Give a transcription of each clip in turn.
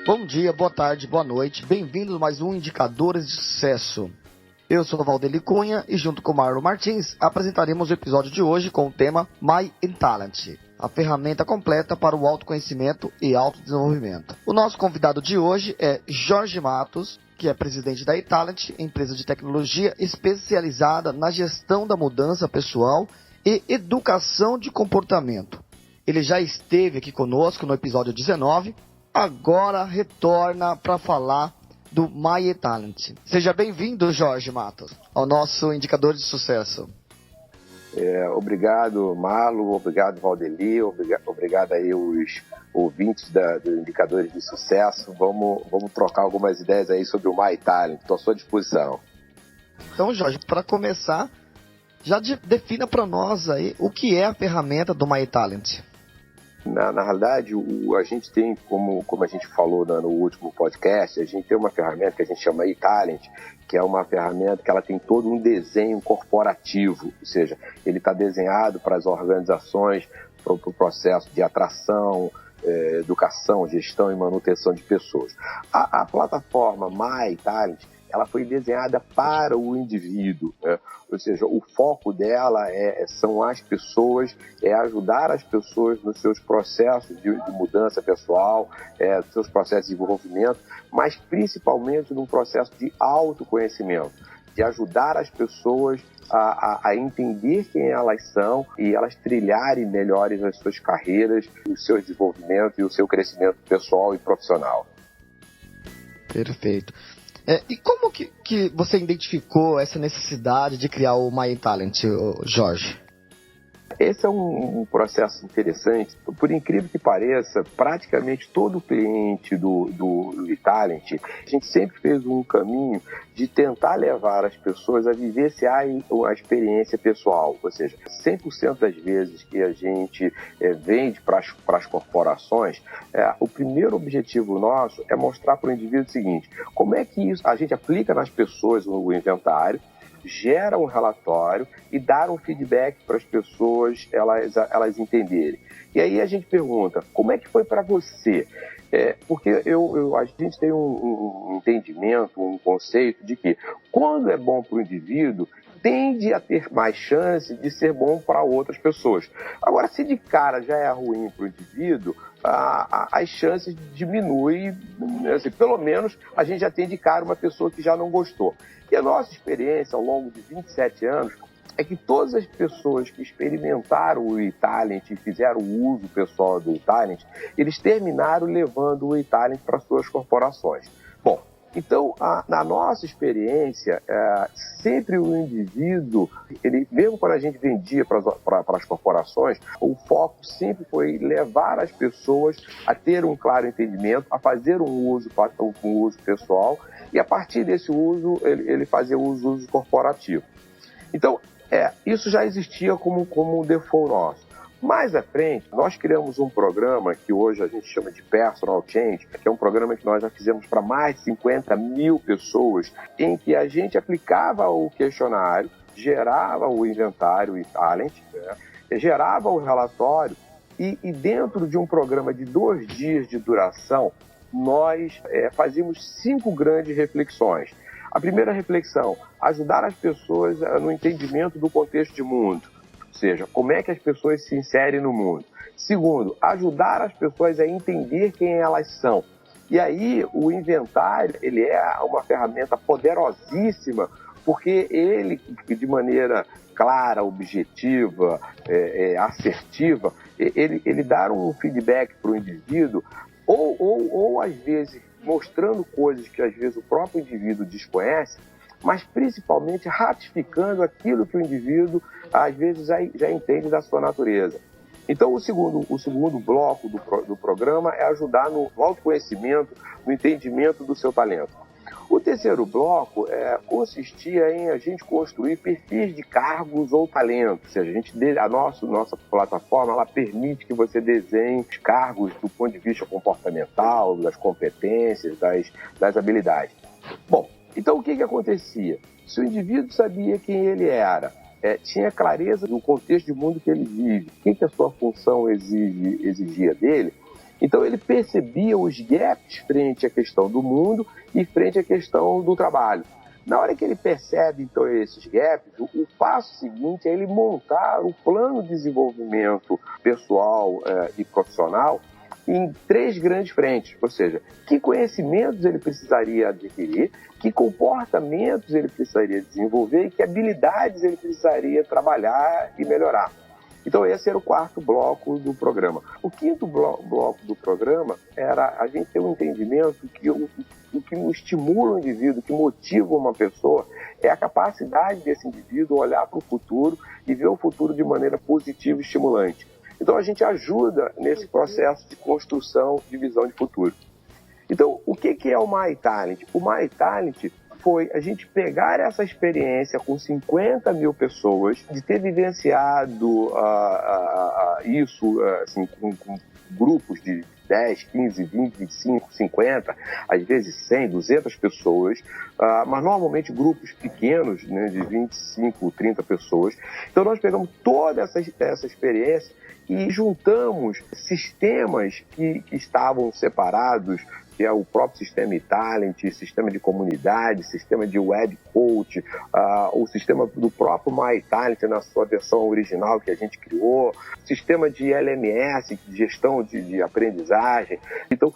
Bom dia, boa tarde, boa noite. Bem-vindos a mais um Indicadores de Sucesso. Eu sou o Valdeli Cunha e junto com o Marlon Martins apresentaremos o episódio de hoje com o tema My Talent, a ferramenta completa para o autoconhecimento e autodesenvolvimento. O nosso convidado de hoje é Jorge Matos, que é presidente da iTalent, empresa de tecnologia especializada na gestão da mudança pessoal e educação de comportamento. Ele já esteve aqui conosco no episódio 19, agora retorna para falar do My Talent. Seja bem-vindo, Jorge Matos, ao nosso Indicador de Sucesso. Obrigado, Marlon, obrigado, Valdeli, obrigado aí os ouvintes do Indicadores de Sucesso. Vamos trocar algumas ideias aí sobre o My Talent, estou à sua disposição. Então, Jorge, para começar, já defina para nós aí o que é a ferramenta do My Talent. Na realidade, a gente tem, como a gente falou no último podcast, a gente tem uma ferramenta que a gente chama iTalent, que é uma ferramenta que ela tem todo um desenho corporativo, ou seja, ele está desenhado para as organizações, para o processo de atração, educação, gestão e manutenção de pessoas. A plataforma My Talent, ela foi desenhada para o indivíduo, né? Ou seja, o foco dela são as pessoas, ajudar as pessoas nos seus processos de mudança pessoal, nos seus processos de desenvolvimento, mas principalmente num processo de autoconhecimento, de ajudar as pessoas a entender quem elas são e elas trilharem melhores as suas carreiras, o seu desenvolvimento e o seu crescimento pessoal e profissional. Perfeito. E como que você identificou essa necessidade de criar o My Talent, Jorge? Esse é um processo interessante. Por incrível que pareça, praticamente todo cliente do iTalent, a gente sempre fez um caminho de tentar levar as pessoas a vivenciarem a experiência pessoal. Ou seja, 100% das vezes que a gente vende para as corporações, o primeiro objetivo nosso é mostrar para o indivíduo o seguinte: como é que isso a gente aplica nas pessoas o inventário, gera um relatório e dar um feedback para as pessoas elas entenderem. E aí a gente pergunta, como é que foi para você? Porque a gente tem um entendimento, um conceito de que quando é bom para o indivíduo, tende a ter mais chance de ser bom para outras pessoas. Agora, se de cara já é ruim para o indivíduo, as chances diminuem, assim, pelo menos a gente já tem de cara uma pessoa que já não gostou. E a nossa experiência ao longo de 27 anos é que todas as pessoas que experimentaram o iTalent e fizeram o uso pessoal do iTalent, eles terminaram levando o iTalent para suas corporações. Bom, então, na nossa experiência, sempre o indivíduo, mesmo quando a gente vendia para as corporações, o foco sempre foi levar as pessoas a ter um claro entendimento, a fazer um uso pessoal, e a partir desse uso, ele fazia o uso corporativo. Então, isso já existia como um default nosso. Mais à frente, nós criamos um programa que hoje a gente chama de Personal Change, que é um programa que nós já fizemos para mais de 50 mil pessoas, em que a gente aplicava o questionário, gerava o inventário e talent, né, gerava o relatório e dentro de um programa de 2 dias de duração, nós fazíamos 5 grandes reflexões. A primeira reflexão, ajudar as pessoas no entendimento do contexto de mundo. Ou seja, como é que as pessoas se inserem no mundo. Segundo, ajudar as pessoas a entender quem elas são. E aí o inventário, ele é uma ferramenta poderosíssima, porque ele, de maneira clara, objetiva, assertiva, ele dá um feedback para o indivíduo, ou às vezes mostrando coisas que às vezes o próprio indivíduo desconhece, mas principalmente ratificando aquilo que o indivíduo, às vezes, já entende da sua natureza. Então, o segundo bloco do programa é ajudar no autoconhecimento, no entendimento do seu talento. O terceiro bloco consistia em a gente construir perfis de cargos ou talentos. Ou seja, a nossa plataforma ela permite que você desenhe cargos do ponto de vista comportamental, das competências, das habilidades. Bom, então o que acontecia? Se o indivíduo sabia quem ele era, tinha clareza do contexto de mundo que ele vive, o que a sua função exigia dele, Então ele percebia os gaps frente à questão do mundo e frente à questão do trabalho. Na hora que ele percebe, então, esses gaps, o passo seguinte é ele montar o plano de desenvolvimento pessoal e profissional em 3 grandes frentes, ou seja, que conhecimentos ele precisaria adquirir, que comportamentos ele precisaria desenvolver e que habilidades ele precisaria trabalhar e melhorar. Então esse era o 4º bloco do programa. O 5º bloco do programa era a gente ter um entendimento que o que estimula o indivíduo, o que motiva uma pessoa, é a capacidade desse indivíduo olhar para o futuro e ver o futuro de maneira positiva e estimulante. Então a gente ajuda nesse processo de construção de visão de futuro. Então o que é o My Talent? O My Talent foi a gente pegar essa experiência com 50 mil pessoas, de ter vivenciado isso assim, com grupos de 10, 15, 20, 25, 50, às vezes 100, 200 pessoas, mas normalmente grupos pequenos, né, de 25, 30 pessoas. Então nós pegamos toda essa experiência e juntamos sistemas que estavam separados, que é o próprio sistema eTalent, sistema de comunidade, sistema de web coach, o sistema do próprio MyTalent na sua versão original que a gente criou, sistema de LMS, de gestão de aprendizagem. Então,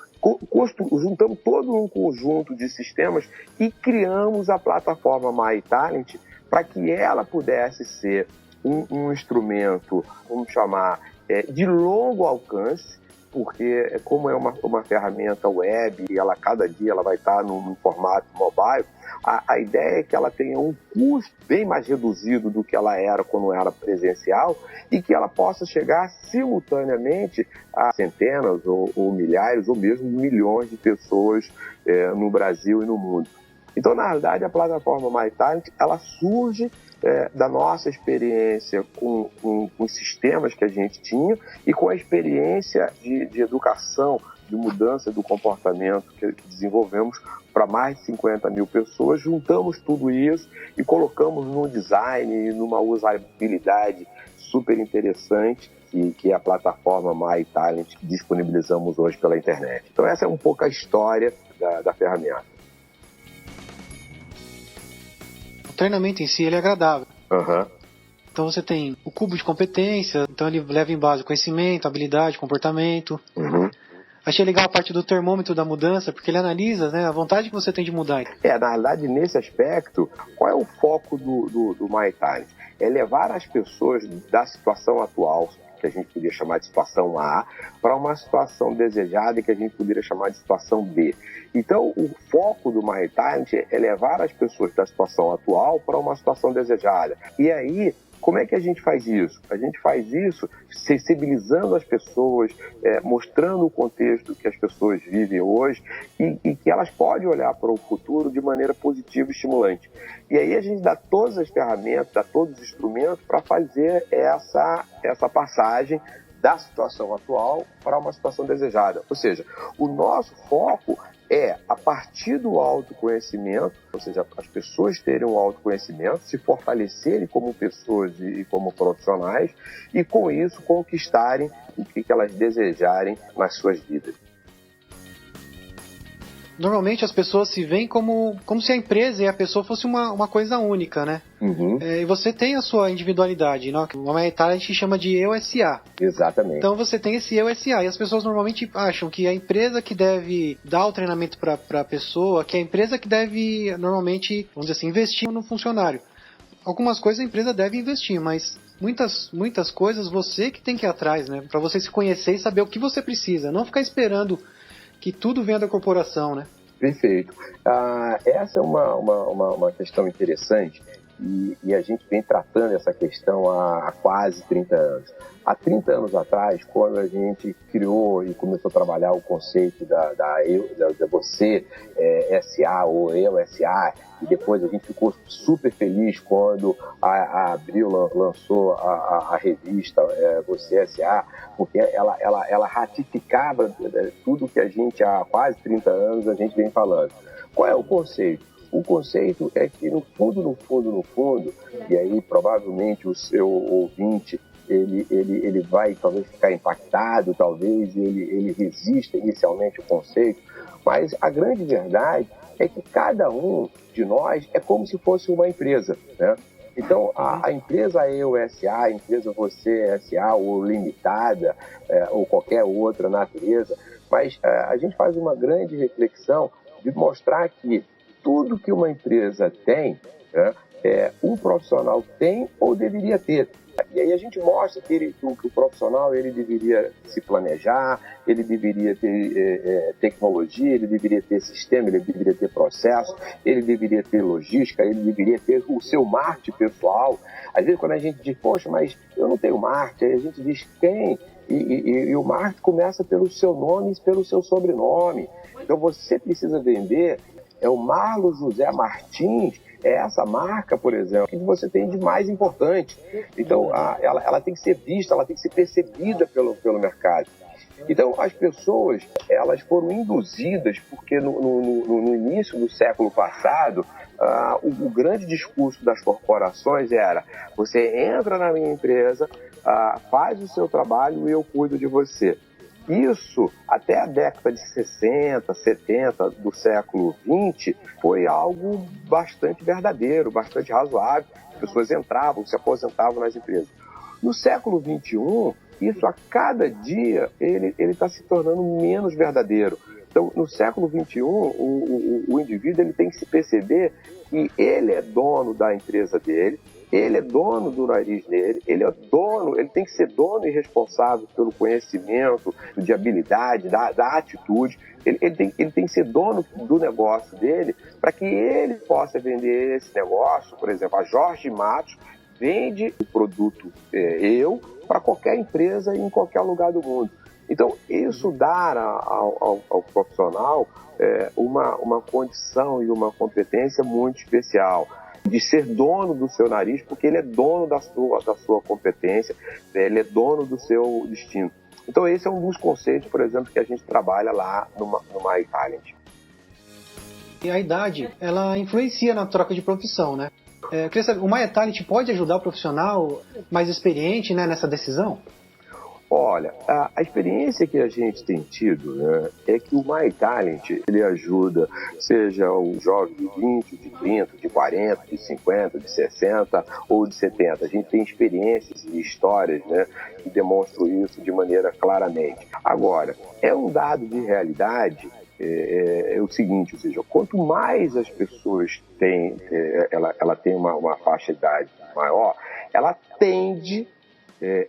juntamos todo um conjunto de sistemas e criamos a plataforma MyTalent para que ela pudesse ser um instrumento, vamos chamar, de longo alcance, porque como é uma ferramenta web e cada dia ela vai estar num formato mobile, a ideia é que ela tenha um custo bem mais reduzido do que ela era quando era presencial e que ela possa chegar simultaneamente a centenas ou milhares ou mesmo milhões de pessoas no Brasil e no mundo. Então, na realidade, a plataforma MyTalent, ela surge da nossa experiência com os sistemas que a gente tinha e com a experiência de educação, de mudança do comportamento que desenvolvemos para mais de 50 mil pessoas. Juntamos tudo isso e colocamos num design e numa usabilidade super interessante, que é a plataforma MyTalent que disponibilizamos hoje pela internet. Então essa é um pouco a história da ferramenta. O treinamento em si ele é agradável. Uhum. Então você tem o cubo de competência, então ele leva em base conhecimento, habilidade, comportamento. Uhum. Achei legal a parte do termômetro da mudança, porque ele analisa, né, a vontade que você tem de mudar. Na realidade, nesse aspecto, qual é o foco do MyTalent? É levar as pessoas da situação atual, que a gente poderia chamar de situação A, para uma situação desejada que a gente poderia chamar de situação B. Então, o foco do MyTalent é levar as pessoas da situação atual para uma situação desejada. E aí, como é que a gente faz isso? A gente faz isso sensibilizando as pessoas, mostrando o contexto que as pessoas vivem hoje e que elas podem olhar para o futuro de maneira positiva e estimulante. E aí a gente dá todas as ferramentas, dá todos os instrumentos para fazer essa passagem da situação atual para uma situação desejada. Ou seja, o nosso foco é, a partir do autoconhecimento, ou seja, as pessoas terem um autoconhecimento, se fortalecerem como pessoas e como profissionais e, com isso, conquistarem o que elas desejarem nas suas vidas. Normalmente as pessoas se veem como se a empresa e a pessoa fosse uma coisa única, né? Uhum. E você tem a sua individualidade, né? O MyTalent a gente chama de eu SA. Exatamente. Então você tem esse eu SA e as pessoas normalmente acham que a empresa que deve dar o treinamento para a pessoa, que a empresa que deve normalmente, vamos dizer assim, investir no funcionário. Algumas coisas a empresa deve investir, mas muitas coisas você que tem que ir atrás, né? Para você se conhecer e saber o que você precisa, não ficar esperando que tudo venha da corporação, né? Perfeito. Essa é uma questão interessante e a gente vem tratando essa questão há quase 30 anos. Há 30 anos atrás, quando a gente criou e começou a trabalhar o conceito da você SA ou eu SA, e depois a gente ficou super feliz quando a Abril lançou a revista Você SA, porque ela ratificava tudo que a gente há quase 30 anos a gente vem falando. Qual é o conceito? O conceito é que no fundo, e aí provavelmente o seu ouvinte ele vai talvez ficar impactado, talvez ele resista inicialmente ao conceito, mas a grande verdade é que cada um de nós é como se fosse uma empresa, né? Então, a empresa eu SA, a empresa você SA, ou limitada, ou qualquer outra natureza, mas a gente faz uma grande reflexão de mostrar que tudo que uma empresa tem, né, um profissional tem ou deveria ter. E aí a gente mostra que o profissional ele deveria se planejar, ele deveria ter tecnologia, ele deveria ter sistema, ele deveria ter processo, ele deveria ter logística, ele deveria ter o seu marketing pessoal. Às vezes quando a gente diz, poxa, mas eu não tenho marketing, aí a gente diz quem? E o marketing começa pelo seu nome e pelo seu sobrenome. Então você precisa vender, o Marlon José Martins, essa marca, por exemplo, que você tem de mais importante. Então, ela tem que ser vista, ela tem que ser percebida pelo mercado. Então, as pessoas, elas foram induzidas, porque no início do século passado, o grande discurso das corporações era: você entra na minha empresa, faz o seu trabalho e eu cuido de você. Isso, até a década de 60, 70 do século XX, foi algo bastante verdadeiro, bastante razoável. As pessoas entravam, se aposentavam nas empresas. No século XXI, isso a cada dia ele está se tornando menos verdadeiro. Então, no século XXI, o indivíduo ele tem que se perceber que ele é dono da empresa dele, ele é dono do nariz dele, ele tem que ser dono e responsável pelo conhecimento, de habilidade, da atitude. Ele tem que ser dono do negócio dele para que ele possa vender esse negócio. Por exemplo, a Jorge Matos vende o produto para qualquer empresa em qualquer lugar do mundo. Então, isso dá ao profissional uma condição e uma competência muito especial de ser dono do seu nariz, porque ele é dono da sua competência, ele é dono do seu destino. Então esse é um dos conceitos, por exemplo, que a gente trabalha lá no MyTalent. E a idade, ela influencia na troca de profissão, né? Eu queria saber, o MyTalent pode ajudar o profissional mais experiente, né, nessa decisão? Olha, a experiência que a gente tem tido, né, é que o MyTalent, ele ajuda, seja o jovem de 20, de 30, de 40, de 50, de 60 ou de 70. A gente tem experiências e histórias, né, que demonstram isso de maneira claramente. Agora, é um dado de realidade, é o seguinte, ou seja, quanto mais as pessoas têm, ela tem uma faixa de idade maior, ela tende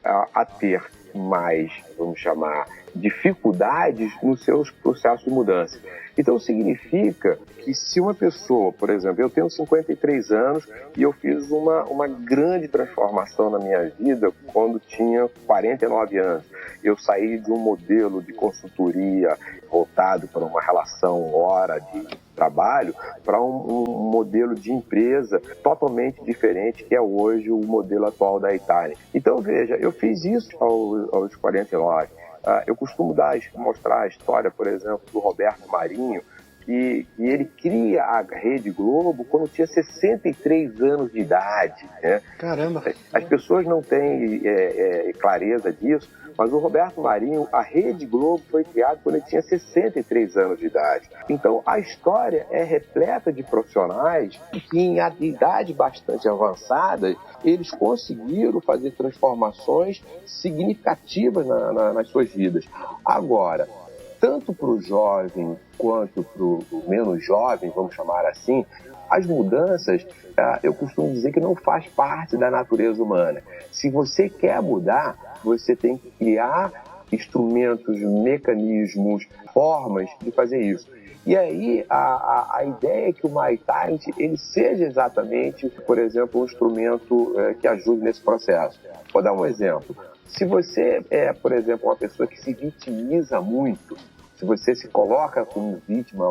a ter mais, vamos chamar, dificuldades nos seus processos de mudança. Então significa que se uma pessoa, por exemplo, eu tenho 53 anos e eu fiz uma grande transformação na minha vida quando tinha 49 anos. Eu saí de um modelo de consultoria voltado para uma relação hora de trabalho para um modelo de empresa totalmente diferente, que é hoje o modelo atual da Itália. Então, veja, eu fiz isso aos 49. Eu costumo mostrar a história, por exemplo, do Roberto Marinho, que ele cria a Rede Globo quando tinha 63 anos de idade, né? Caramba! As pessoas não têm clareza disso, mas o Roberto Marinho, a Rede Globo foi criada quando ele tinha 63 anos de idade. Então, a história é repleta de profissionais que, em idade bastante avançada, eles conseguiram fazer transformações significativas nas suas vidas. Agora, tanto para o jovem quanto para o menos jovem, vamos chamar assim, as mudanças, eu costumo dizer que não faz parte da natureza humana. Se você quer mudar, você tem que criar instrumentos, mecanismos, formas de fazer isso. E aí, a ideia é que o MyTalent ele seja exatamente, por exemplo, um instrumento que ajude nesse processo. Vou dar um exemplo. Se você é, por exemplo, uma pessoa que se vitimiza muito, se você se coloca como vítima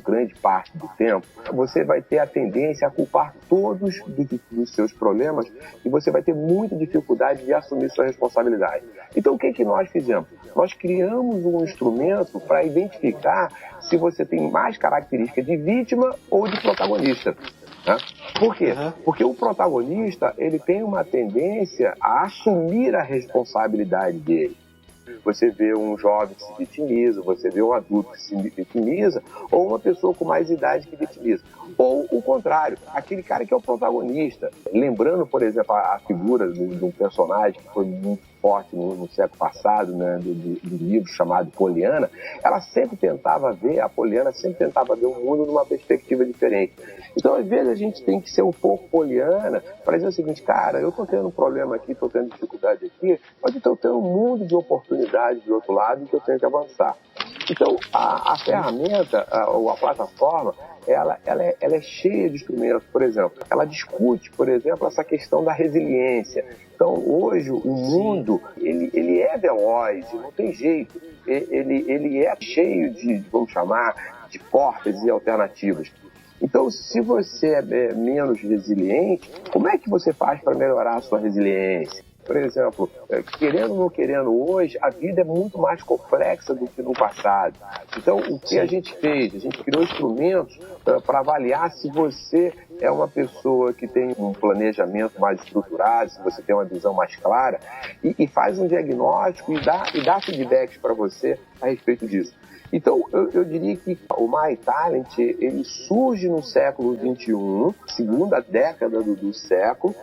grande parte do tempo, você vai ter a tendência a culpar todos dos seus problemas e você vai ter muita dificuldade de assumir sua responsabilidade. Então, o que nós fizemos? Nós criamos um instrumento para identificar se você tem mais característica de vítima ou de protagonista. Né? Por quê? Uhum. Porque o protagonista ele tem uma tendência a assumir a responsabilidade dele. Você vê um jovem que se vitimiza, você vê um adulto que se vitimiza, ou uma pessoa com mais idade que vitimiza. Ou o contrário, aquele cara que é o protagonista. Lembrando, por exemplo, a figura de um personagem que foi muito forte no século passado, né, do livro chamado Poliana, ela sempre tentava ver, a Poliana sempre tentava ver o mundo numa perspectiva diferente. Então, às vezes, a gente tem que ser um pouco poliana para dizer o seguinte, cara, eu estou tendo um problema aqui, estou tendo dificuldade aqui, mas eu estou tendo um mundo de oportunidades do outro lado que eu tenho que avançar. Então, a ferramenta, ou a plataforma, ela é cheia de instrumentos. Por exemplo, ela discute, por exemplo, essa questão da resiliência. Então, hoje, o mundo, ele é veloz, não tem jeito. Ele é cheio de, vamos chamar, de portas e alternativas. Então, se você é menos resiliente, como é que você faz para melhorar a sua resiliência? Por exemplo, querendo ou não querendo hoje, a vida é muito mais complexa do que no passado. Então, o que a gente fez? A gente criou instrumentos para avaliar se você é uma pessoa que tem um planejamento mais estruturado, se você tem uma visão mais clara, e faz um diagnóstico e dá feedbacks para você a respeito disso. Então, eu diria que o MyTalent, ele surge no século XXI, segunda década do século,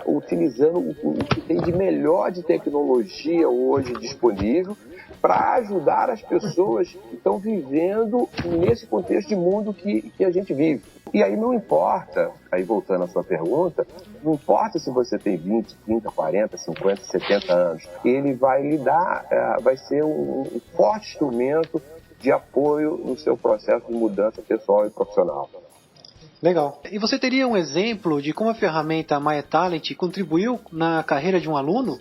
utilizando o que tem de melhor de tecnologia hoje disponível para ajudar as pessoas que estão vivendo nesse contexto de mundo que a gente vive. E aí não importa, aí voltando à sua pergunta, não importa se você tem 20, 30, 40, 50, 70 anos, ele vai lhe dar, vai ser um forte instrumento de apoio no seu processo de mudança pessoal e profissional. Legal. E você teria um exemplo de como a ferramenta MyTalent contribuiu na carreira de um aluno?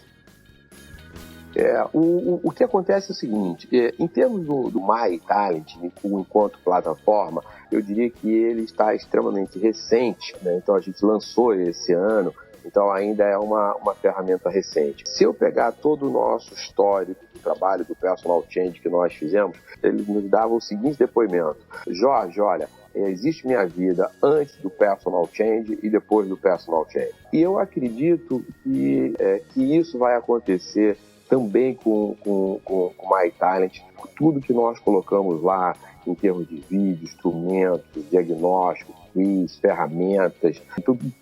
O que acontece é o seguinte, em termos do MyTalent, enquanto plataforma, eu diria que ele está extremamente recente, né? Então a gente lançou esse ano, então ainda é uma ferramenta recente. Se eu pegar todo o nosso histórico de trabalho do Personal Change que nós fizemos, eles nos davam o seguinte depoimento: Jorge, olha, existe minha vida antes do Personal Change e depois do Personal Change. E eu acredito que isso vai acontecer também com o MyTalent, tudo que nós colocamos lá em termos de vídeo, instrumentos, diagnóstico, quiz, ferramentas,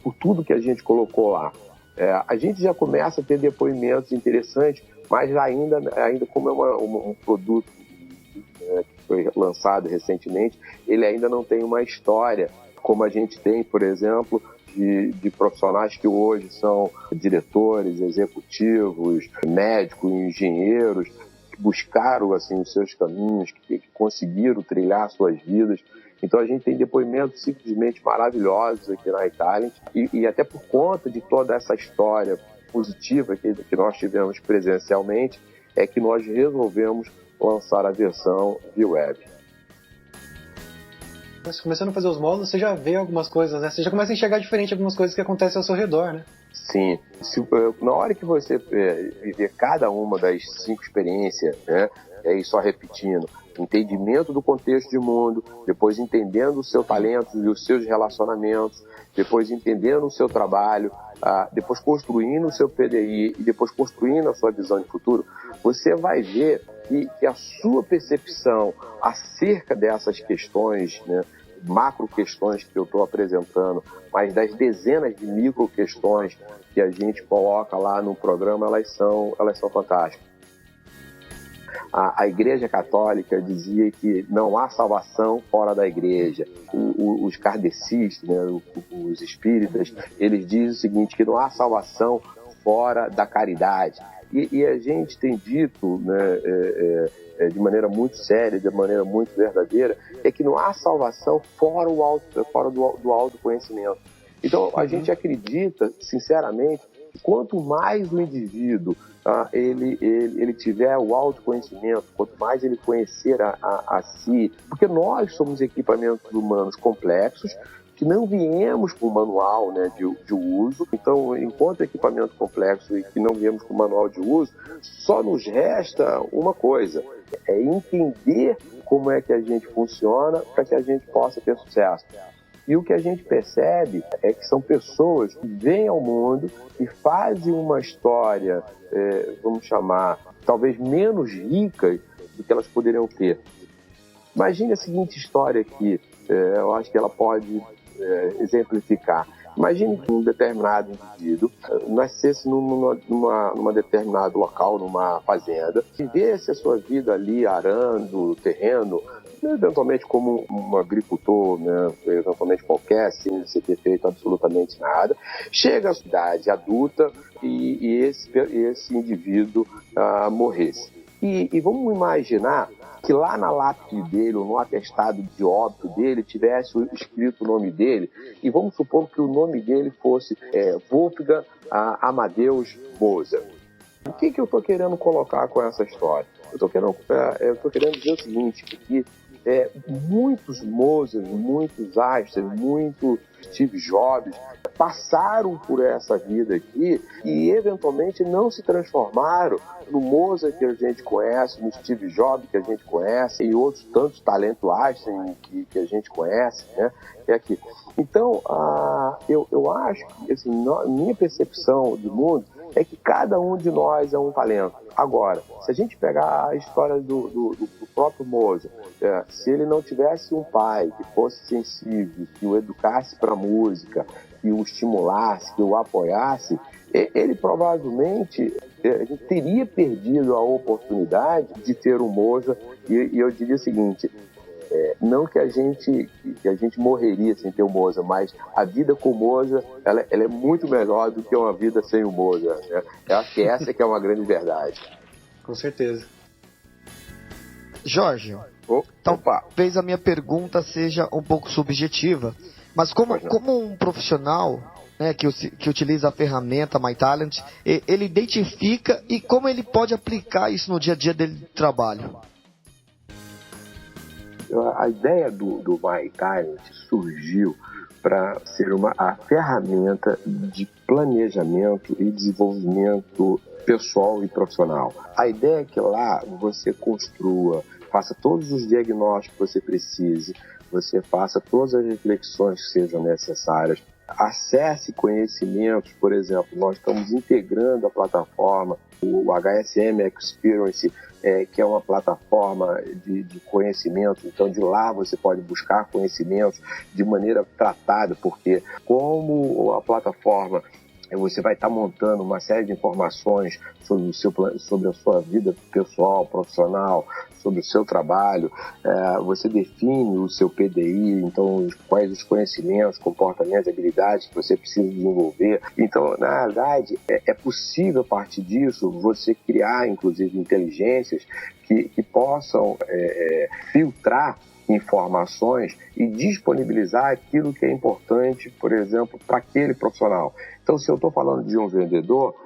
por tudo que a gente colocou lá. A gente já começa a ter depoimentos interessantes, mas ainda como é um produto que foi lançado recentemente, ele ainda não tem uma história como a gente tem, por exemplo, de profissionais que hoje são diretores, executivos, médicos, engenheiros, que buscaram assim, os seus caminhos, que conseguiram trilhar suas vidas. Então a gente tem depoimentos simplesmente maravilhosos aqui na iTalent e até por conta de toda essa história positiva que nós tivemos presencialmente, é que nós resolvemos lançar a versão via web. Começando a fazer os módulos, você já vê algumas coisas, né? Você já começa a enxergar diferente algumas coisas que acontecem ao seu redor, né? Sim. Na hora que você viver cada uma das 5 experiências, né? E só repetindo, entendimento do contexto de mundo, depois entendendo o seu talento e os seus relacionamentos, depois entendendo o seu trabalho, depois construindo o seu PDI e depois construindo a sua visão de futuro, você vai ver que a sua percepção acerca dessas questões, né, macro questões que eu estou apresentando, mas das dezenas de micro questões que a gente coloca lá no programa, elas são fantásticas. A Igreja Católica dizia que não há salvação fora da Igreja. Os kardecistas, né, os espíritas, eles dizem o seguinte, que não há salvação fora da caridade. E a gente tem dito, né, de maneira muito séria, de maneira muito verdadeira, é que não há salvação fora do autoconhecimento. Então, a gente acredita, sinceramente, que quanto mais o indivíduo ele tiver o autoconhecimento, quanto mais ele conhecer a si, porque nós somos equipamentos humanos complexos, que não viemos com manual, né, de uso. Então, enquanto equipamento complexo e que não viemos com manual de uso, só nos resta uma coisa, é entender como é que a gente funciona para que a gente possa ter sucesso. E o que a gente percebe é que são pessoas que vêm ao mundo e fazem uma história, vamos chamar, talvez menos rica do que elas poderiam ter. Imagine a seguinte história aqui, eu acho que ela pode exemplificar. Imagine que um determinado indivíduo nascesse numa determinado local, numa fazenda, vivesse a sua vida ali arando o terreno, eventualmente como um agricultor, né, eventualmente qualquer, sem ter feito absolutamente nada. Chega à idade adulta e esse indivíduo morresse. E vamos imaginar que lá na lápide dele, ou no atestado de óbito dele, tivesse escrito o nome dele, e vamos supor que o nome dele fosse Wolfgang Amadeus Mozart. O que eu estou querendo colocar com essa história? Eu estou querendo dizer o seguinte, que muitos Mozart, muitos Einstein, muitos Steve Jobs passaram por essa vida aqui e eventualmente não se transformaram no Mozart que a gente conhece, no Steve Jobs que a gente conhece e outros tantos talentos Einstein que a gente conhece, né? Aqui. Então, eu acho que assim, minha percepção do mundo é que cada um de nós é um talento. Agora, se a gente pegar a história do próprio Mozart, se ele não tivesse um pai que fosse sensível, que o educasse para a música, que o estimulasse, que o apoiasse, ele provavelmente teria perdido a oportunidade de ter um Mozart. E eu diria o seguinte, não que a gente morreria sem ter o Mozart, mas a vida com o Mozart ela é muito melhor do que uma vida sem o Mozart, né? Eu acho que essa que é uma grande verdade. Com certeza. Jorge, talvez a minha pergunta seja um pouco subjetiva, mas como um profissional, né, que utiliza a ferramenta MyTalent, ele identifica e como ele pode aplicar isso no dia a dia dele de trabalho? A ideia do MyTalent surgiu para ser a ferramenta de planejamento e desenvolvimento pessoal e profissional. A ideia é que lá você construa, faça todos os diagnósticos que você precise, você faça todas as reflexões que sejam necessárias, acesse conhecimentos. Por exemplo, nós estamos integrando a plataforma, o HSM Experience, que é uma plataforma de conhecimento. Então, de lá você pode buscar conhecimentos de maneira tratada, porque como a plataforma você vai estar montando uma série de informações sobre a sua vida pessoal, profissional, sobre o seu trabalho, você define o seu PDI, então quais os conhecimentos, comportamentos, habilidades que você precisa desenvolver. Então, na verdade, é possível, a partir disso, você criar, inclusive, inteligências que possam filtrar informações e disponibilizar aquilo que é importante, por exemplo, para aquele profissional. Então, se eu estou falando de um vendedor,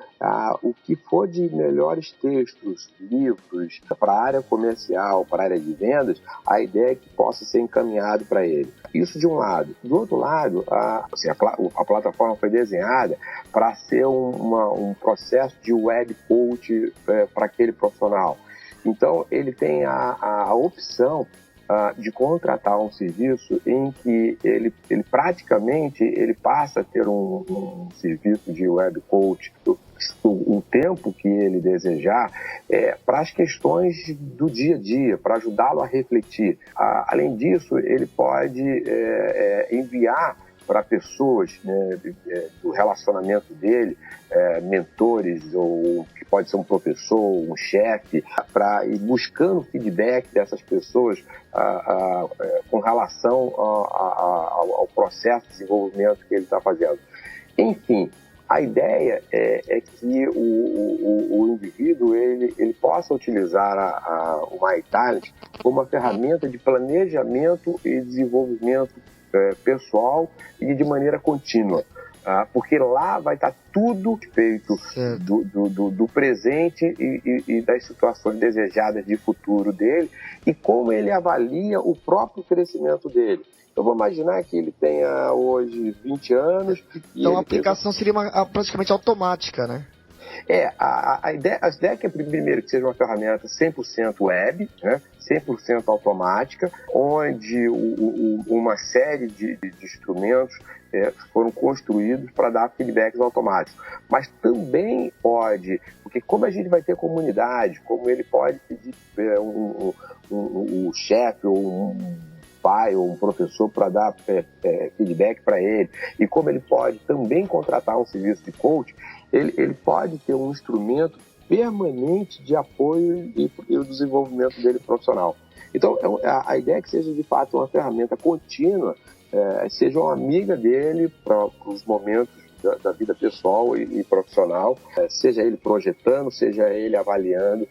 o que for de melhores textos, livros para a área comercial, para a área de vendas, a ideia é que possa ser encaminhado para ele. Isso de um lado. Do outro lado, a plataforma foi desenhada para ser um processo de web coach para aquele profissional. Então, ele tem a opção de contratar um serviço em que ele praticamente passa a ter um serviço de web coach o tempo que ele desejar para as questões do dia a dia, para ajudá-lo a refletir. Além disso, ele pode enviar para pessoas, né, do relacionamento dele, mentores, ou que pode ser um professor, um chefe, para ir buscando feedback dessas pessoas com relação ao processo de desenvolvimento que ele está fazendo. Enfim, a ideia é que o indivíduo ele possa utilizar o MyTalent como uma ferramenta de planejamento e desenvolvimento pessoal e de maneira contínua, porque lá vai estar tudo feito do presente e das situações desejadas de futuro dele e como ele avalia o próprio crescimento dele. Eu vou imaginar que ele tenha hoje 20 anos. Então a aplicação seria praticamente automática, né? A ideia é que, primeiro, que seja uma ferramenta 100% web, né, 100% automática, onde uma série de instrumentos foram construídos para dar feedbacks automáticos. Mas também pode, porque como a gente vai ter comunidade, como ele pode pedir um chefe ou um pai ou um professor para dar feedback para ele, e como ele pode também contratar um serviço de coach, ele pode ter um instrumento permanente de apoio e o desenvolvimento dele profissional. Então, a ideia é que seja, de fato, uma ferramenta contínua, seja uma amiga dele para os momentos da vida pessoal e profissional, seja ele projetando, seja ele avaliando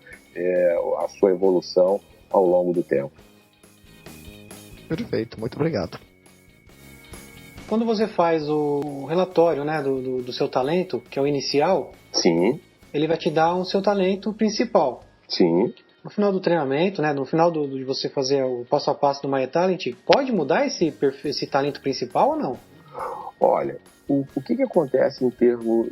a sua evolução ao longo do tempo. Perfeito, muito obrigado. Quando você faz o relatório, né, do seu talento, que é o inicial, Sim. Ele vai te dar o seu talento principal. Sim. No final do treinamento, né, no final de você fazer o passo a passo do My Talent, pode mudar esse talento principal ou não? Olha, o que acontece em termos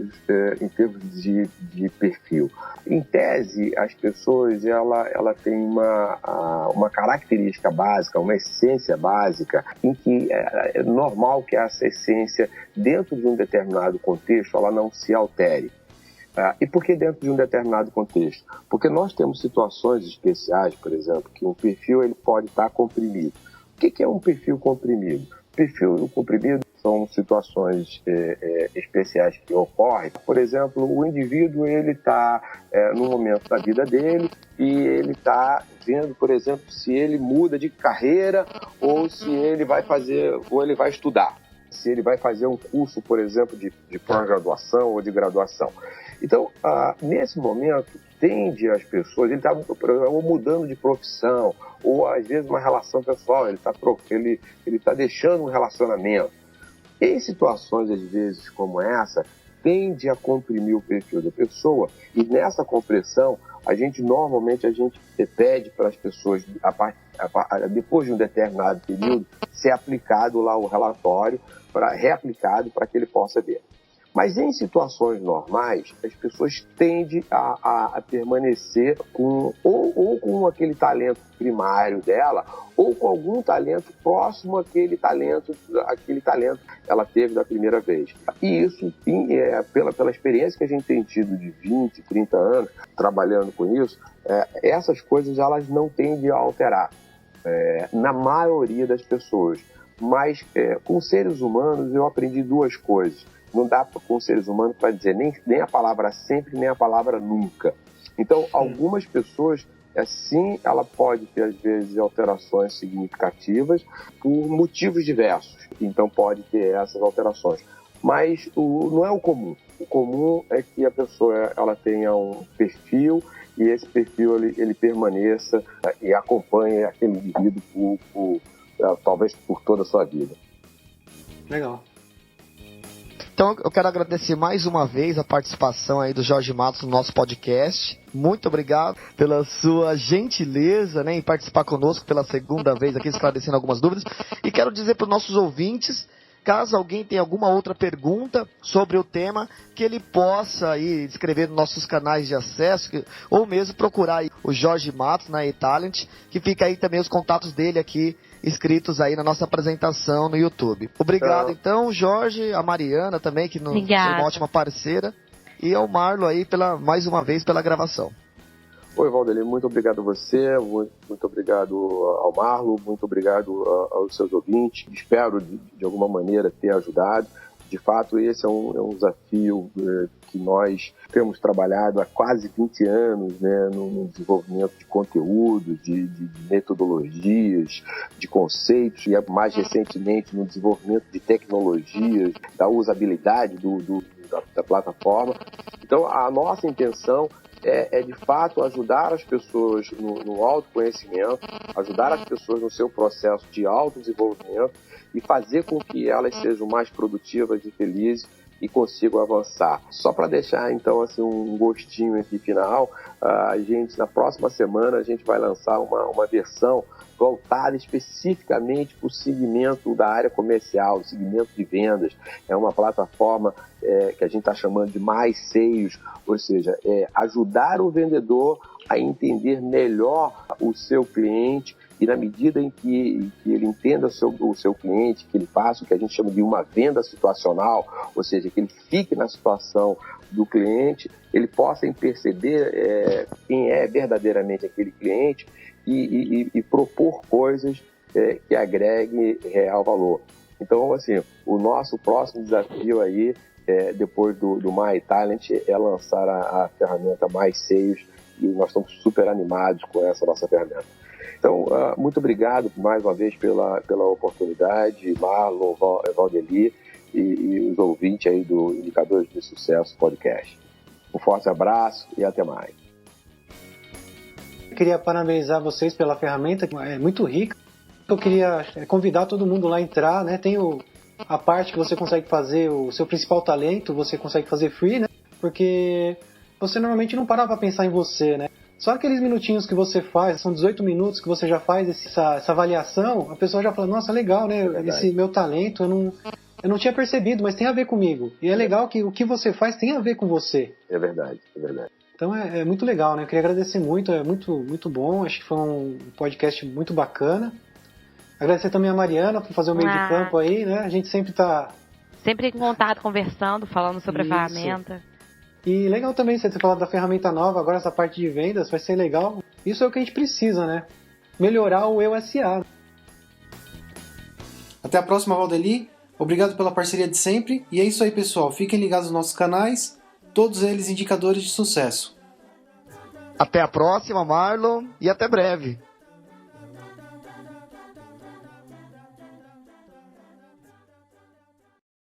de perfil? Em tese, as pessoas ela tem uma característica básica, uma essência básica, em que é normal que essa essência, dentro de um determinado contexto, ela não se altere. E por que dentro de um determinado contexto? Porque nós temos situações especiais, por exemplo, que um perfil ele pode estar comprimido. O que é um perfil comprimido? Perfil comprimido são situações especiais que ocorrem. Por exemplo, o indivíduo ele está no momento da vida dele e ele está vendo, por exemplo, se ele muda de carreira ou se ele vai fazer ou ele vai estudar. Se ele vai fazer um curso, por exemplo, de pós-graduação ou de graduação. Então, nesse momento, tende as pessoas, ele está mudando de profissão, ou às vezes uma relação pessoal, ele está deixando um relacionamento. Em situações, às vezes, como essa, tende a comprimir o perfil da pessoa, e nessa compressão, normalmente a gente pede para as pessoas, depois de um determinado período, ser aplicado lá o relatório, reaplicado para que ele possa ver. Mas em situações normais, as pessoas tendem a permanecer com com aquele talento primário dela, ou com algum talento próximo àquele talento ela teve da primeira vez. E isso, pela experiência que a gente tem tido de 20, 30 anos trabalhando com isso, essas coisas elas não tendem a alterar na maioria das pessoas. Mas com seres humanos eu aprendi duas coisas. Não dá com seres humanos para dizer nem a palavra sempre, nem a palavra nunca. Então, algumas pessoas, sim, ela pode ter, às vezes, alterações significativas por motivos diversos. Então, pode ter essas alterações. Mas não é o comum. O comum é que a pessoa ela tenha um perfil e esse perfil ele permaneça e acompanhe aquele indivíduo talvez por toda a sua vida. Legal. Então eu quero agradecer mais uma vez a participação aí do Jorge Matos no nosso podcast. Muito obrigado pela sua gentileza, né, em participar conosco pela segunda vez aqui, esclarecendo algumas dúvidas. E quero dizer para os nossos ouvintes, caso alguém tenha alguma outra pergunta sobre o tema, que ele possa aí escrever nos nossos canais de acesso, ou mesmo procurar aí o Jorge Matos na eTalent, que fica aí também os contatos dele aqui inscritos aí na nossa apresentação no YouTube. Obrigado então, Jorge, a Mariana também, que foi uma ótima parceira, e ao Marlo aí mais uma vez pela gravação. Oi, Valdelir, muito obrigado a você, muito obrigado ao Marlo, muito obrigado aos seus ouvintes. Espero, de alguma maneira, ter ajudado. De fato, esse é um desafio que nós temos trabalhado há quase 20 anos, né, no desenvolvimento de conteúdos, de metodologias, de conceitos, e mais recentemente no desenvolvimento de tecnologias, da usabilidade da plataforma. Então, a nossa intenção é de fato ajudar as pessoas no autoconhecimento, ajudar as pessoas no seu processo de autodesenvolvimento e fazer com que elas sejam mais produtivas e felizes e consigam avançar. Só para deixar então assim um gostinho aqui final, a gente na próxima semana a gente vai lançar uma versão voltada especificamente para o segmento da área comercial, o segmento de vendas. É uma plataforma que a gente está chamando de Mais Sales, ou seja, ajudar o vendedor a entender melhor o seu cliente e na medida em que ele entenda o seu cliente, que ele faça o que a gente chama de uma venda situacional, ou seja, que ele fique na situação do cliente, ele possa perceber quem é verdadeiramente aquele cliente e propor coisas que agreguem real valor. Então, assim, o nosso próximo desafio aí, depois do MyTalent, é lançar a ferramenta Mais Sales, e nós estamos super animados com essa nossa ferramenta. Então, muito obrigado mais uma vez pela oportunidade, Marlon, Valdeli e os ouvintes aí do Indicadores de Sucesso Podcast. Um forte abraço e até mais. Eu queria parabenizar vocês pela ferramenta, que é muito rica. Eu queria convidar todo mundo lá a entrar, né? Tem a parte que você consegue fazer o seu principal talento, você consegue fazer free, né? Porque você normalmente não para pra pensar em você, né? Só aqueles minutinhos que você faz, são 18 minutos que você já faz essa avaliação, a pessoa já fala, nossa, legal, né? Esse meu talento, eu não tinha percebido, mas tem a ver comigo. E é legal que o que você faz tem a ver com você. É verdade, é verdade. Então é muito legal, né? Eu queria agradecer muito, é muito, muito bom. Acho que foi um podcast muito bacana. Agradecer também a Mariana por fazer o meio de campo aí, né? A gente sempre tá... Sempre em contato, conversando, falando sobre a ferramenta. E legal também você ter falado da ferramenta nova, agora essa parte de vendas vai ser legal. Isso é o que a gente precisa, né? Melhorar o EUSA. Até a próxima, Valdeli. Obrigado pela parceria de sempre. E é isso aí, pessoal. Fiquem ligados nos nossos canais, todos eles indicadores de sucesso. Até a próxima, Marlon, e até breve.